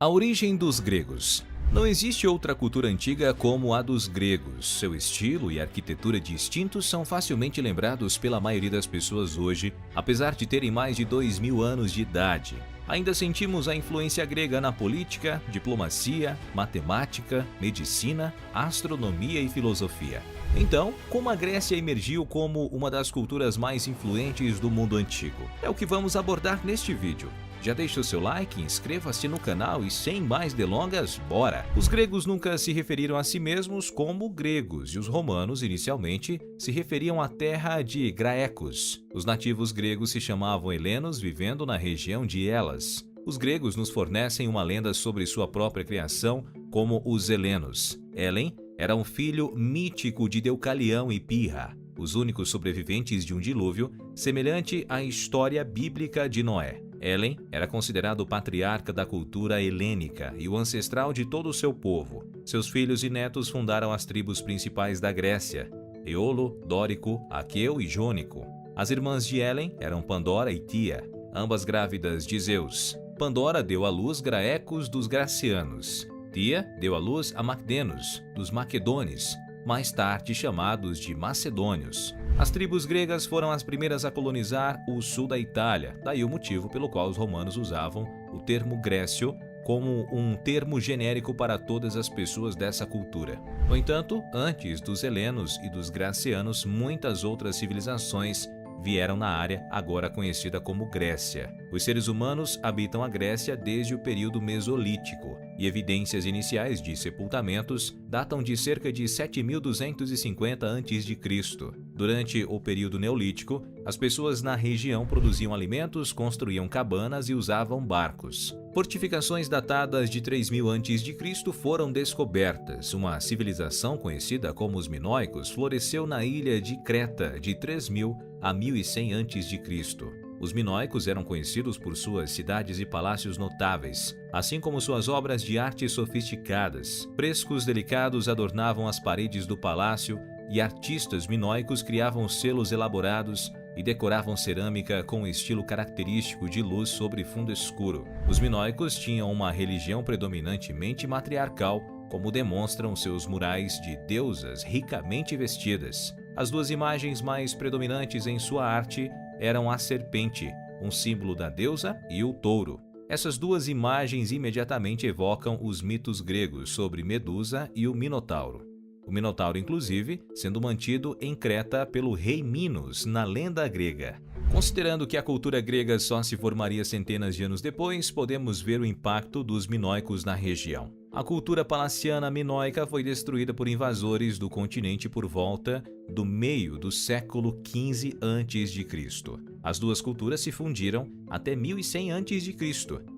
A origem dos gregos. Não existe outra cultura antiga como a dos gregos. Seu estilo e arquitetura distintos são facilmente lembrados pela maioria das pessoas hoje, apesar de terem mais de 2000 anos de idade. Ainda sentimos a influência grega na política, diplomacia, matemática, medicina, astronomia e filosofia. Então, como a Grécia emergiu como uma das culturas mais influentes do mundo antigo? É o que vamos abordar neste vídeo. Já deixa o seu like, inscreva-se no canal e sem mais delongas, bora! Os gregos nunca se referiram a si mesmos como gregos e os romanos, inicialmente, se referiam à terra de Graecos. Os nativos gregos se chamavam helenos, vivendo na região de Elas. Os gregos nos fornecem uma lenda sobre sua própria criação como os helenos. Helen era um filho mítico de Deucalião e Pirra, os únicos sobreviventes de um dilúvio, semelhante à história bíblica de Noé. Helen era considerado o patriarca da cultura helênica e o ancestral de todo o seu povo. Seus filhos e netos fundaram as tribos principais da Grécia: Eolo, Dórico, Aqueu e Jônico. As irmãs de Helen eram Pandora e Tia, ambas grávidas de Zeus. Pandora deu à luz Graecos dos Gracianos. Tia deu à luz a Magdenos, dos Maquedones, mais tarde chamados de Macedônios. As tribos gregas foram as primeiras a colonizar o sul da Itália, daí o motivo pelo qual os romanos usavam o termo Grécio como um termo genérico para todas as pessoas dessa cultura. No entanto, antes dos helenos e dos gracianos, muitas outras civilizações vieram na área agora conhecida como Grécia. Os seres humanos habitam a Grécia desde o período Mesolítico, e evidências iniciais de sepultamentos datam de cerca de 7250 a.C. Durante o período Neolítico, as pessoas na região produziam alimentos, construíam cabanas e usavam barcos. Fortificações datadas de 3000 a.C. foram descobertas. Uma civilização conhecida como os minoicos floresceu na ilha de Creta de 3000 a 1100 a.C. Os minoicos eram conhecidos por suas cidades e palácios notáveis, assim como suas obras de arte sofisticadas. Frescos delicados adornavam as paredes do palácio e artistas minoicos criavam selos elaborados e decoravam cerâmica com um estilo característico de luz sobre fundo escuro. Os minoicos tinham uma religião predominantemente matriarcal, como demonstram seus murais de deusas ricamente vestidas. As duas imagens mais predominantes em sua arte eram a serpente, um símbolo da deusa, e o touro. Essas duas imagens imediatamente evocam os mitos gregos sobre Medusa e o Minotauro. O Minotauro, inclusive, sendo mantido em Creta pelo rei Minos, na lenda grega. Considerando que a cultura grega só se formaria centenas de anos depois, podemos ver o impacto dos minoicos na região. A cultura palaciana minoica foi destruída por invasores do continente por volta do meio do século XV a.C. As duas culturas se fundiram até 1100 a.C.,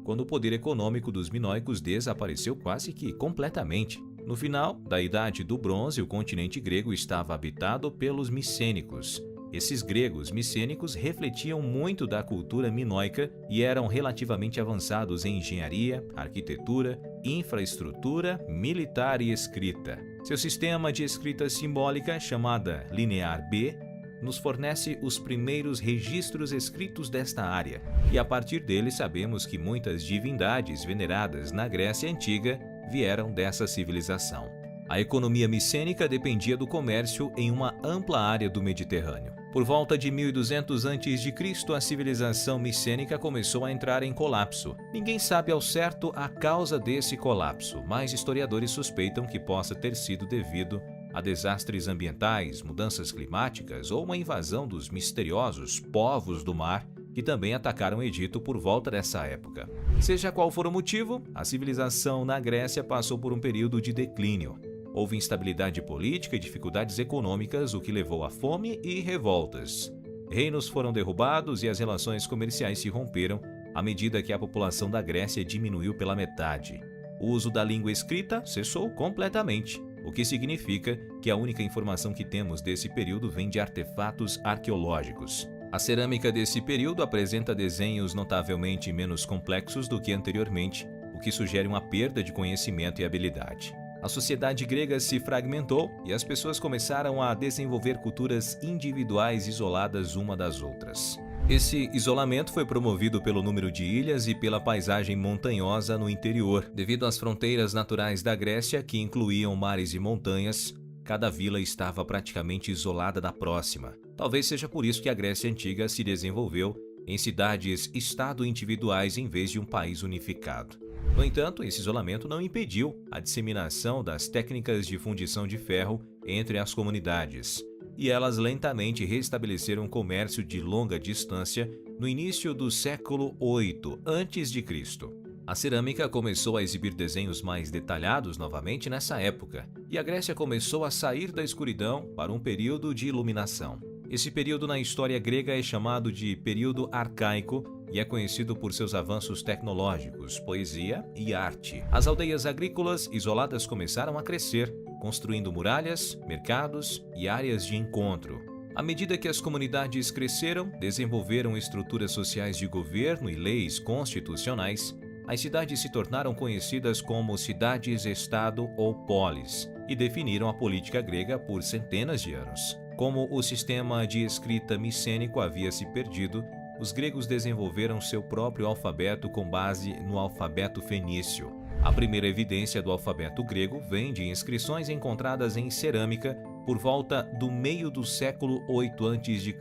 quando o poder econômico dos minoicos desapareceu quase que completamente. No final da Idade do Bronze, o continente grego estava habitado pelos micênicos. Esses gregos micênicos refletiam muito da cultura minoica e eram relativamente avançados em engenharia, arquitetura, infraestrutura, militar e escrita. Seu sistema de escrita simbólica, chamada Linear B, nos fornece os primeiros registros escritos desta área, e a partir dele sabemos que muitas divindades veneradas na Grécia Antiga vieram dessa civilização. A economia micênica dependia do comércio em uma ampla área do Mediterrâneo. Por volta de 1200 a.C., a civilização micênica começou a entrar em colapso. Ninguém sabe ao certo a causa desse colapso, mas historiadores suspeitam que possa ter sido devido a desastres ambientais, mudanças climáticas ou uma invasão dos misteriosos povos do mar que também atacaram o Egito por volta dessa época. Seja qual for o motivo, a civilização na Grécia passou por um período de declínio. Houve instabilidade política e dificuldades econômicas, o que levou a fome e revoltas. Reinos foram derrubados e as relações comerciais se romperam à medida que a população da Grécia diminuiu pela metade. O uso da língua escrita cessou completamente, o que significa que a única informação que temos desse período vem de artefatos arqueológicos. A cerâmica desse período apresenta desenhos notavelmente menos complexos do que anteriormente, o que sugere uma perda de conhecimento e habilidade. A sociedade grega se fragmentou e as pessoas começaram a desenvolver culturas individuais isoladas uma das outras. Esse isolamento foi promovido pelo número de ilhas e pela paisagem montanhosa no interior. Devido às fronteiras naturais da Grécia, que incluíam mares e montanhas, cada vila estava praticamente isolada da próxima. Talvez seja por isso que a Grécia Antiga se desenvolveu em cidades-estado individuais em vez de um país unificado. No entanto, esse isolamento não impediu a disseminação das técnicas de fundição de ferro entre as comunidades, e elas lentamente restabeleceram o comércio de longa distância no início do século VIII a.C. A cerâmica começou a exibir desenhos mais detalhados novamente nessa época, e a Grécia começou a sair da escuridão para um período de iluminação. Esse período na história grega é chamado de período arcaico e é conhecido por seus avanços tecnológicos, poesia e arte. As aldeias agrícolas isoladas começaram a crescer, construindo muralhas, mercados e áreas de encontro. À medida que as comunidades cresceram, desenvolveram estruturas sociais de governo e leis constitucionais, as cidades se tornaram conhecidas como cidades-estado ou polis e definiram a política grega por centenas de anos. Como o sistema de escrita micênico havia se perdido, os gregos desenvolveram seu próprio alfabeto com base no alfabeto fenício. A primeira evidência do alfabeto grego vem de inscrições encontradas em cerâmica por volta do meio do século VIII a.C.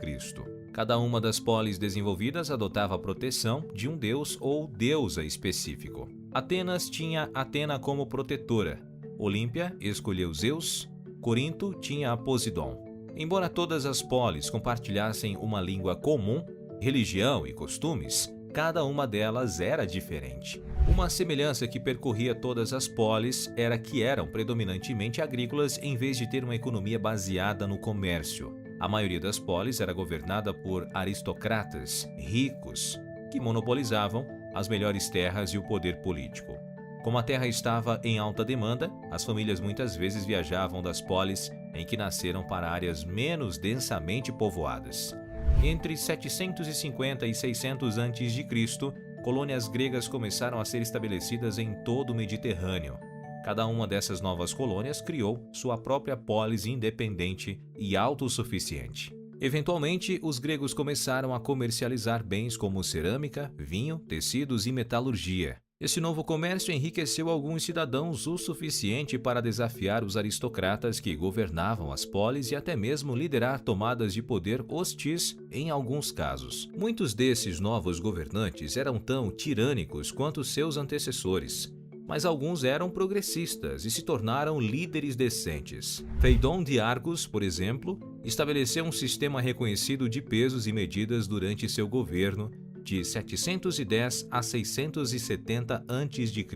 Cada uma das polis desenvolvidas adotava a proteção de um deus ou deusa específico. Atenas tinha Atena como protetora, Olímpia escolheu Zeus, Corinto tinha a Poseidon. Embora todas as polis compartilhassem uma língua comum, religião e costumes, cada uma delas era diferente. Uma semelhança que percorria todas as polis era que eram predominantemente agrícolas em vez de ter uma economia baseada no comércio. A maioria das polis era governada por aristocratas ricos, que monopolizavam as melhores terras e o poder político. Como a terra estava em alta demanda, as famílias muitas vezes viajavam das polis em que nasceram para áreas menos densamente povoadas. Entre 750 e 600 a.C., colônias gregas começaram a ser estabelecidas em todo o Mediterrâneo. Cada uma dessas novas colônias criou sua própria polis independente e autossuficiente. Eventualmente, os gregos começaram a comercializar bens como cerâmica, vinho, tecidos e metalurgia. Esse novo comércio enriqueceu alguns cidadãos o suficiente para desafiar os aristocratas que governavam as polis e até mesmo liderar tomadas de poder hostis em alguns casos. Muitos desses novos governantes eram tão tirânicos quanto seus antecessores, mas alguns eram progressistas e se tornaram líderes decentes. Feidon de Argos, por exemplo, estabeleceu um sistema reconhecido de pesos e medidas durante seu governo, de 710 a 670 a.C.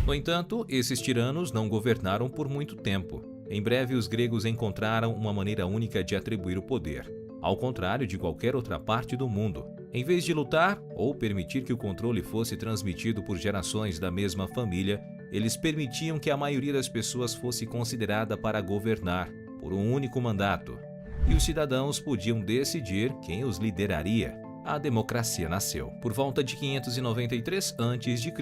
No entanto, esses tiranos não governaram por muito tempo. Em breve, os gregos encontraram uma maneira única de atribuir o poder, ao contrário de qualquer outra parte do mundo. Em vez de lutar ou permitir que o controle fosse transmitido por gerações da mesma família, eles permitiam que a maioria das pessoas fosse considerada para governar por um único mandato, e os cidadãos podiam decidir quem os lideraria. A democracia nasceu. Por volta de 593 a.C.,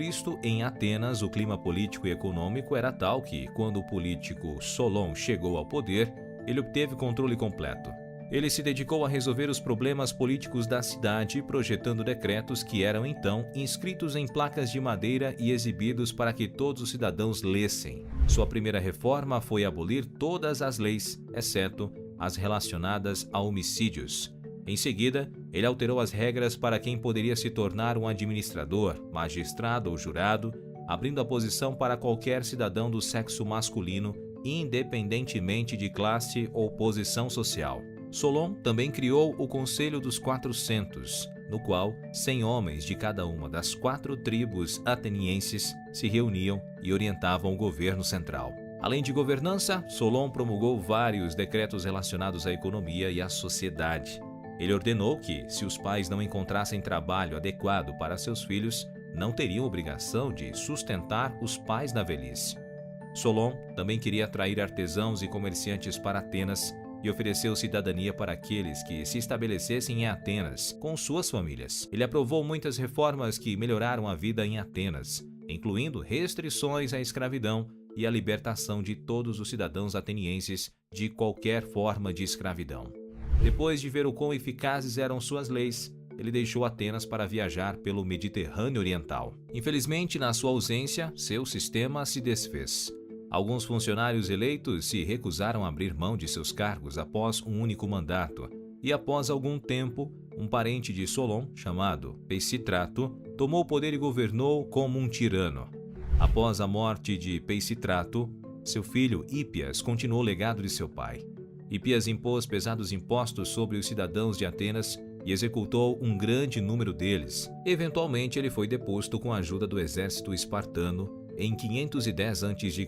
em Atenas, o clima político e econômico era tal que, quando o político Solon chegou ao poder, ele obteve controle completo. Ele se dedicou a resolver os problemas políticos da cidade, projetando decretos que eram então inscritos em placas de madeira e exibidos para que todos os cidadãos lessem. Sua primeira reforma foi abolir todas as leis, exceto as relacionadas a homicídios. Em seguida, ele alterou as regras para quem poderia se tornar um administrador, magistrado ou jurado, abrindo a posição para qualquer cidadão do sexo masculino, independentemente de classe ou posição social. Solon também criou o Conselho dos 400, no qual 100 homens de cada uma das 4 tribos atenienses se reuniam e orientavam o governo central. Além de governança, Solon promulgou vários decretos relacionados à economia e à sociedade. Ele ordenou que, se os pais não encontrassem trabalho adequado para seus filhos, não teriam obrigação de sustentar os pais na velhice. Solon também queria atrair artesãos e comerciantes para Atenas e ofereceu cidadania para aqueles que se estabelecessem em Atenas com suas famílias. Ele aprovou muitas reformas que melhoraram a vida em Atenas, incluindo restrições à escravidão e a libertação de todos os cidadãos atenienses de qualquer forma de escravidão. Depois de ver o quão eficazes eram suas leis, ele deixou Atenas para viajar pelo Mediterrâneo Oriental. Infelizmente, na sua ausência, seu sistema se desfez. Alguns funcionários eleitos se recusaram a abrir mão de seus cargos após um único mandato, e após algum tempo, um parente de Solon, chamado Peisistrato, tomou o poder e governou como um tirano. Após a morte de Peisistrato, seu filho Hípias continuou o legado de seu pai. Hípias impôs pesados impostos sobre os cidadãos de Atenas e executou um grande número deles. Eventualmente, ele foi deposto com a ajuda do exército espartano em 510 a.C.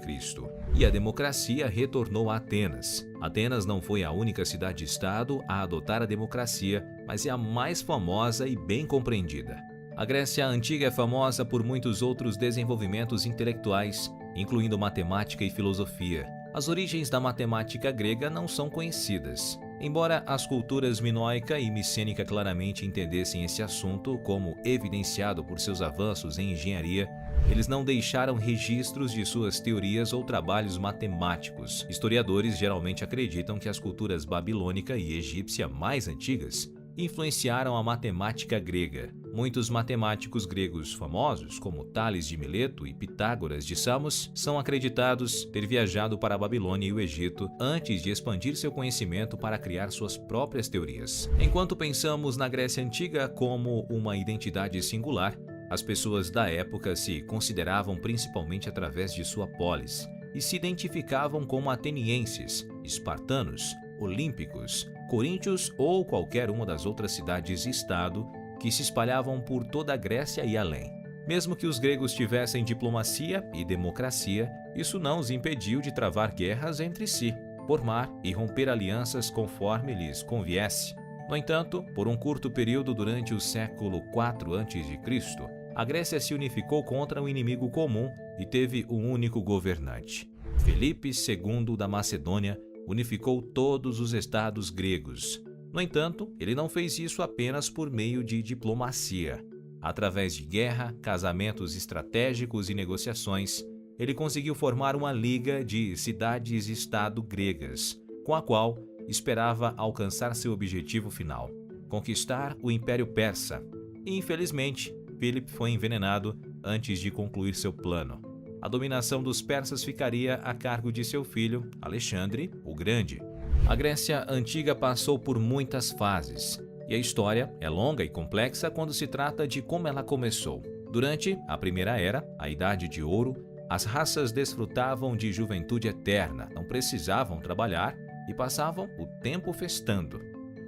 E a democracia retornou a Atenas. Atenas não foi a única cidade-estado a adotar a democracia, mas é a mais famosa e bem compreendida. A Grécia Antiga é famosa por muitos outros desenvolvimentos intelectuais, incluindo matemática e filosofia. As origens da matemática grega não são conhecidas. Embora as culturas minoica e micênica claramente entendessem esse assunto, como evidenciado por seus avanços em engenharia, eles não deixaram registros de suas teorias ou trabalhos matemáticos. Historiadores geralmente acreditam que as culturas babilônica e egípcia mais antigas influenciaram a matemática grega. Muitos matemáticos gregos famosos, como Tales de Mileto e Pitágoras de Samos, são acreditados ter viajado para a Babilônia e o Egito antes de expandir seu conhecimento para criar suas próprias teorias. Enquanto pensamos na Grécia Antiga como uma identidade singular, as pessoas da época se consideravam principalmente através de sua polis e se identificavam como atenienses, espartanos, olímpicos, coríntios ou qualquer uma das outras cidades-estado que se espalhavam por toda a Grécia e além. Mesmo que os gregos tivessem diplomacia e democracia, isso não os impediu de travar guerras entre si, formar e romper alianças conforme lhes conviesse. No entanto, por um curto período durante o século IV a.C., a Grécia se unificou contra um inimigo comum e teve um único governante. Filipe II da Macedônia unificou todos os estados gregos. No entanto, ele não fez isso apenas por meio de diplomacia. Através de guerra, casamentos estratégicos e negociações, ele conseguiu formar uma liga de cidades-estado gregas, com a qual esperava alcançar seu objetivo final, conquistar o Império Persa. Infelizmente, Filipe foi envenenado antes de concluir seu plano. A dominação dos persas ficaria a cargo de seu filho, Alexandre o Grande. A Grécia Antiga passou por muitas fases, e a história é longa e complexa quando se trata de como ela começou. Durante a Primeira Era, a Idade de Ouro, as raças desfrutavam de juventude eterna, não precisavam trabalhar e passavam o tempo festando.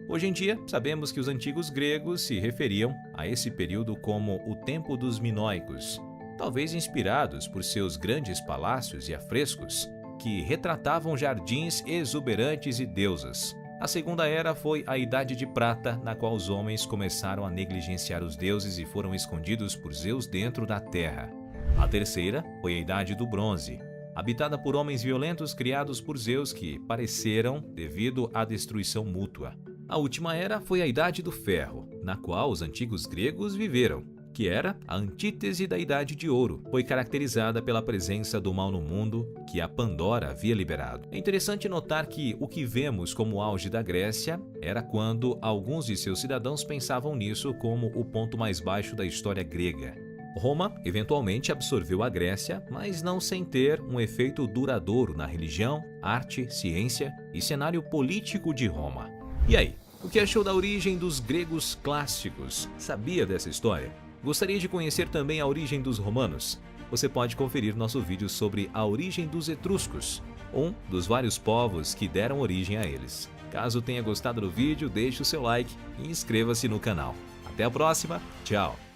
Hoje em dia, sabemos que os antigos gregos se referiam a esse período como o tempo dos minoicos, talvez inspirados por seus grandes palácios e afrescos, que retratavam jardins exuberantes e deusas. A Segunda Era foi a Idade de Prata, na qual os homens começaram a negligenciar os deuses e foram escondidos por Zeus dentro da terra. A Terceira foi a Idade do Bronze, habitada por homens violentos criados por Zeus que pareceram devido à destruição mútua. A Última Era foi a Idade do Ferro, na qual os antigos gregos viveram, que era a antítese da Idade de Ouro. Foi caracterizada pela presença do mal no mundo que a Pandora havia liberado. É interessante notar que o que vemos como auge da Grécia era quando alguns de seus cidadãos pensavam nisso como o ponto mais baixo da história grega. Roma eventualmente absorveu a Grécia, mas não sem ter um efeito duradouro na religião, arte, ciência e cenário político de Roma. E aí, o que achou da origem dos gregos clássicos? Sabia dessa história? Gostaria de conhecer também a origem dos romanos? Você pode conferir nosso vídeo sobre a origem dos etruscos, um dos vários povos que deram origem a eles. Caso tenha gostado do vídeo, deixe o seu like e inscreva-se no canal. Até a próxima, tchau!